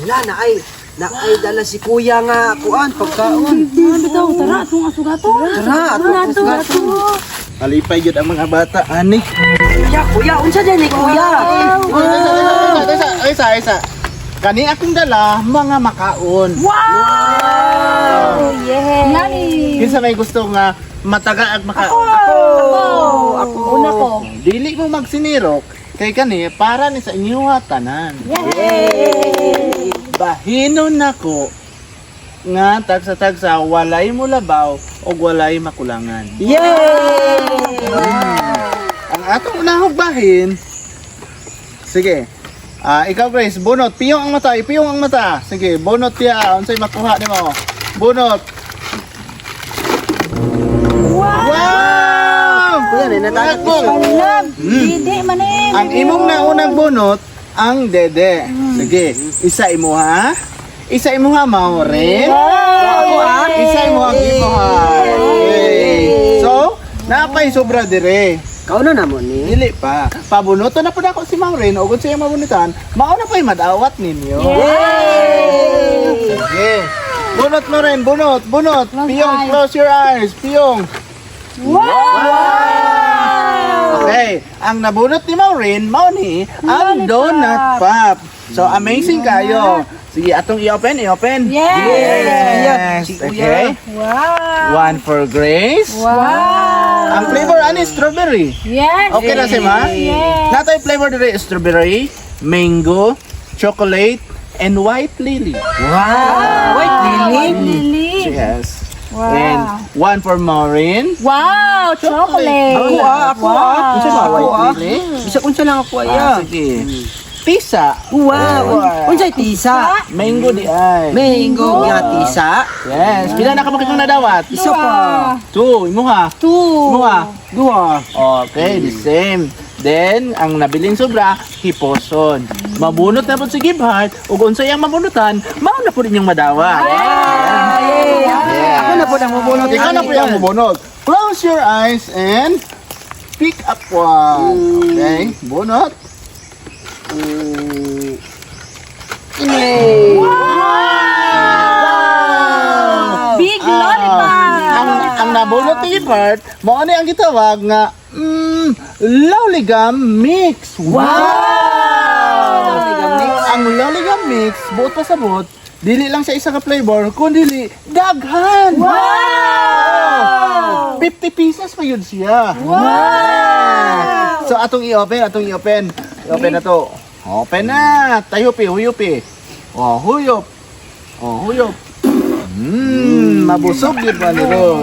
Wala na ay dala si kuya nga kuan pagkaon. Bitaw, tara, atong asugato. Tara, atong asugato. Alipay yun ang mga bata, ani. Kuya, unsa din ni kuya? Isa. Kani akong dala, mga makaon. Wow! Yeah! Nani? Kinsa may gusto nga mataga at makaon? Ako! Una ko. Dili mo magsinirok, kay kani para ni sa inyo tanan. Yay! Bahinon nako nga tagsa-tagsa walay mo labaw o walay makulangan. Yay! Ang atong unahog bahin. Sige. Ikaw Grace, bunot, piyong ang mata. Sige, bunot tiya, unsay makuha nimo? Bunot. Wow! Kuya, natagak ko. Palag! Didi manin! Ang imong naunang bunot ang dede. Sige, isa imo ha. Isa imo ha, Maureen. Isa imo ang gibuhat. Okay. So, napay sobra dire. Kauno na mo ni. Dili pa. Pabunuton na po na ako si Maureen. O kung siya mabunutan, mauna pa yung madawat ninyo. Yay! Sige. Bunot Maureen, bunot. Piyong, close your eyes. Piyong. Wow! Okay. Ang nabunot ni Maureen, Mauni, ang donut pop. So, amazing kayo. Sige, atong i-open. Yes! Okay. Wow! One for Grace. Wow! Ang flavor ani strawberry. Yes! Okay na si Ma? Yes! Natay flavor dire strawberry, mango, chocolate, and white lily. Wow! Wait, White Lily. lily! Yes. Wow! And one for Maureen. Wow! Chocolate! Ako. Unsa ba Ako, white lily? Bisa unsa lang ako ya. Sige. Tisa. Wow! Unsay tisa? Mango di ay. Mango nga tisa. Yes. Pila na ka makikong nadawat? Isa pa. 2. Imo ha. Two! Imo ha. Dua. Okay, the same. Then, ang nabiling sobra, hiposon. Mabunot na po si Gibhart, o kung sa'yang mabunutan, mauna po rin yung madawa. Ako na po nang mabunot. Ikaw na po yung mabunot. Close your eyes and pick up one. Okay, bunot. Wow! Big lollipop! Ang nabunot ni Gibhart, mauna ang gitawag nga, lollygum mix. Wow! Ang lollygum mix, buot pa sa buot, dili lang sa isa ka flavor, kundi daghan. Wow! 50 pieces pa yun siya. Wow! So atong i-open. I-open na to. Open na. Tayupi, huyupi. Huyop. Huyop. Mabusog yun pa nito.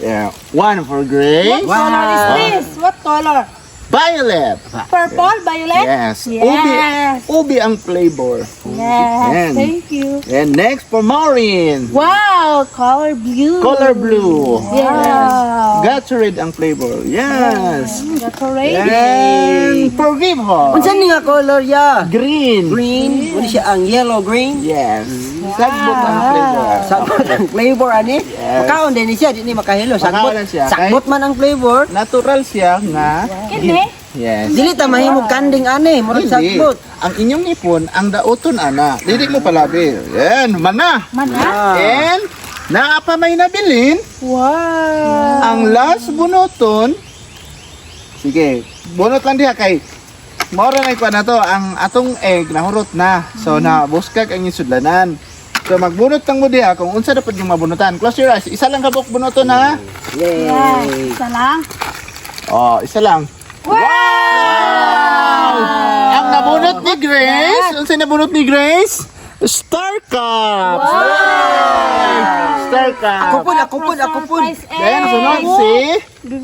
Yeah. One for Grace. What color is this? What color? Violet. Purple? Violet? Yes. Yes. Ubi ang flavor. Yes. Yan. Thank you. And next for Maureen. Wow! Color blue. Color blue. Wow. Gatorade ang flavor. Yes. Gatorade. And for Gibhart. Unsa ni nga color ya? Green. Green. Uni siya ang yellow green. Yes. Sagbot ang flavor. Sagbot ang flavor ani. Makaon din siya, di ni makahilo. Sagbot. Makaon siya. Sagbot man ang flavor. Natural siya nga. Kini? Yes. Dili ta mahimog kanding ani, murag Hindi. sagbot. Ang inyong ipon, ang dauton ana. Dili mo palabi. Yan, mana. Mana? And naapa may nabilin. Wow. Ang last bunoton. Sige, bunot lang diha kay mora na ikuha na to. Ang atong egg nahurot na. So na buskag ang isudlanan. So magbunot lang mo diha kung unsa dapat yung mabunutan. Close your eyes. Isa lang kabuk bunoton ha. Yay. Yes. Isa lang. Isa lang. Wow! Ang nabunot ni Grace. Unsa nabunot ni Grace? Star Cup. Star Cup. Ako pun. Then sunod si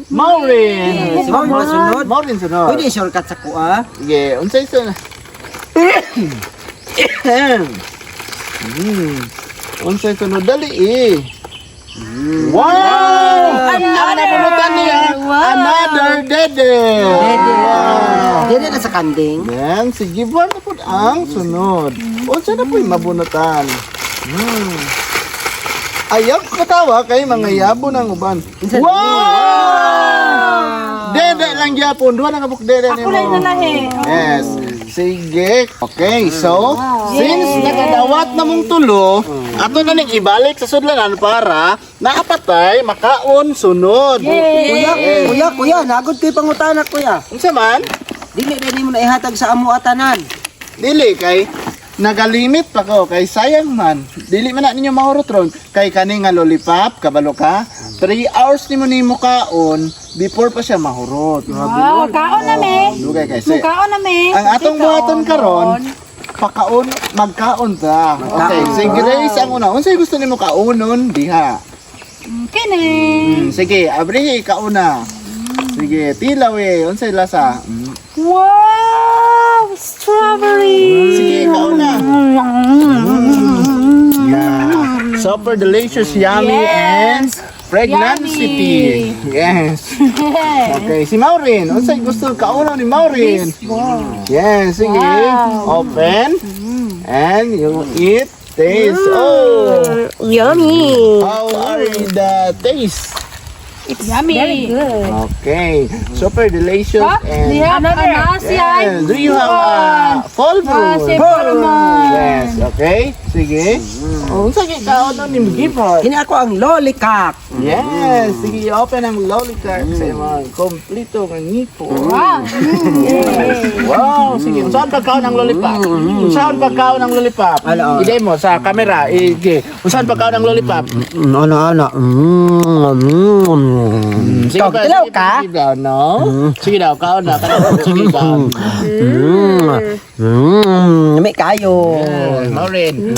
Maureen. Si Maureen sunod. Maureen sunod. Pwede shortcut sa kuha. Sige, unsay sunod? Unsay sunod dali eh. Wow! Ang nabunutan niya, another dede. Dili na sa kanding. Then, si Gibhart na po ang sunod. Unsa na po yung mabunutan? Ayaw ko katawa kay mga yabo ng uban. Wow! Dede lang gyapon, duha na kabuk dede Ako lang na lahi. Yes. Sige. Okay, so, since nakadawat na mong tulo, ato na ning ibalik sa sudlanan para naapatay, makaon, sunod. Kuya, nagod ko'y pangutana, kuya. Unsa man? Dili na mo na ihatag sa amo atanan. Dili kay nagalimit pa ko kay sayang man. Dili man na ninyo mahurot ron kay kani nga lollipop kabalo ka. 3 hours nimo kaon before pa siya mahurot. Wow, kaon na me. Dugay kasi. Kaon na me. Ang atong buhaton karon pakaon magkaon ta. Okay, si Grace ang una. Unsay gusto nimo kaonon diha? Kini. Sige, abri kauna. Sige, tilaw unsay lasa? Wow, strawberry. Sige, kauna. Yeah. Super delicious, yummy, and pregnancy. Yes. Okay, si Maureen. Unsay gusto kauna ni Maureen? Yes, sige. Wow. Open. And you eat, taste. Oh, Yummy. how are the taste? It's yummy. Very good. Okay, super delicious Huh? and Do you have yes. Do you have fall fruit? Yes, okay. Sige. Unsa gyud ka ano ni gift? Kini ako ang lollipop. Yes, sige, open ang lollipop sa mga kompleto ng ngipo. Wow. Wow, sige. Unsaon pagkaon ang lollipop? Unsaon pagkaon ang lollipop? Ano? Ide mo sa camera. Ige. Unsaon pagkaon ang lollipop? Ano. Sige, Ikaw, tilaw ka? Sige daw, no? Sige daw, kaon na. Sige daw. May kayo. Maureen.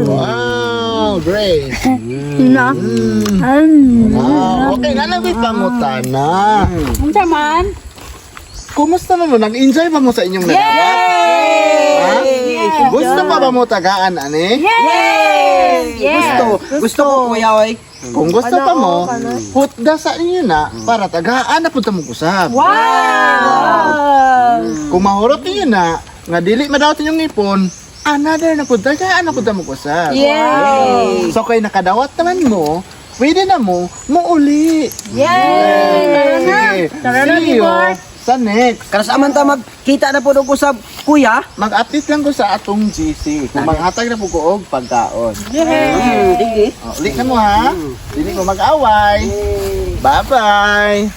Wow, great. Na. Wow, okay, nalabit pa mo tana. Unsa man? Kumusta mo? Nag-enjoy ba mo sa inyong nagawat? Ha? Gusto pa ba mo tagaan, ani? Yes. Gusto ko, kuya, oy. Kung gusto pa mo, hutda sa inyo na para tagaan na punta mo kusab. Wow. Kung mahurot ninyo na, nga dili madawat inyong ipon, another na punta, tagaan na punta mo kusab. Yay. So kay nakadawat naman mo, pwede na mo, muuli. Yay. Tara na, See you Tibor. sa next. Karas aman ta magkita na po ko sa kuya. Mag-update lang ko sa atong GC. Kung maghatag na po ko og pagkaon. Sige. Ulit na mo ha. Dili mo mag-away. Bye-bye.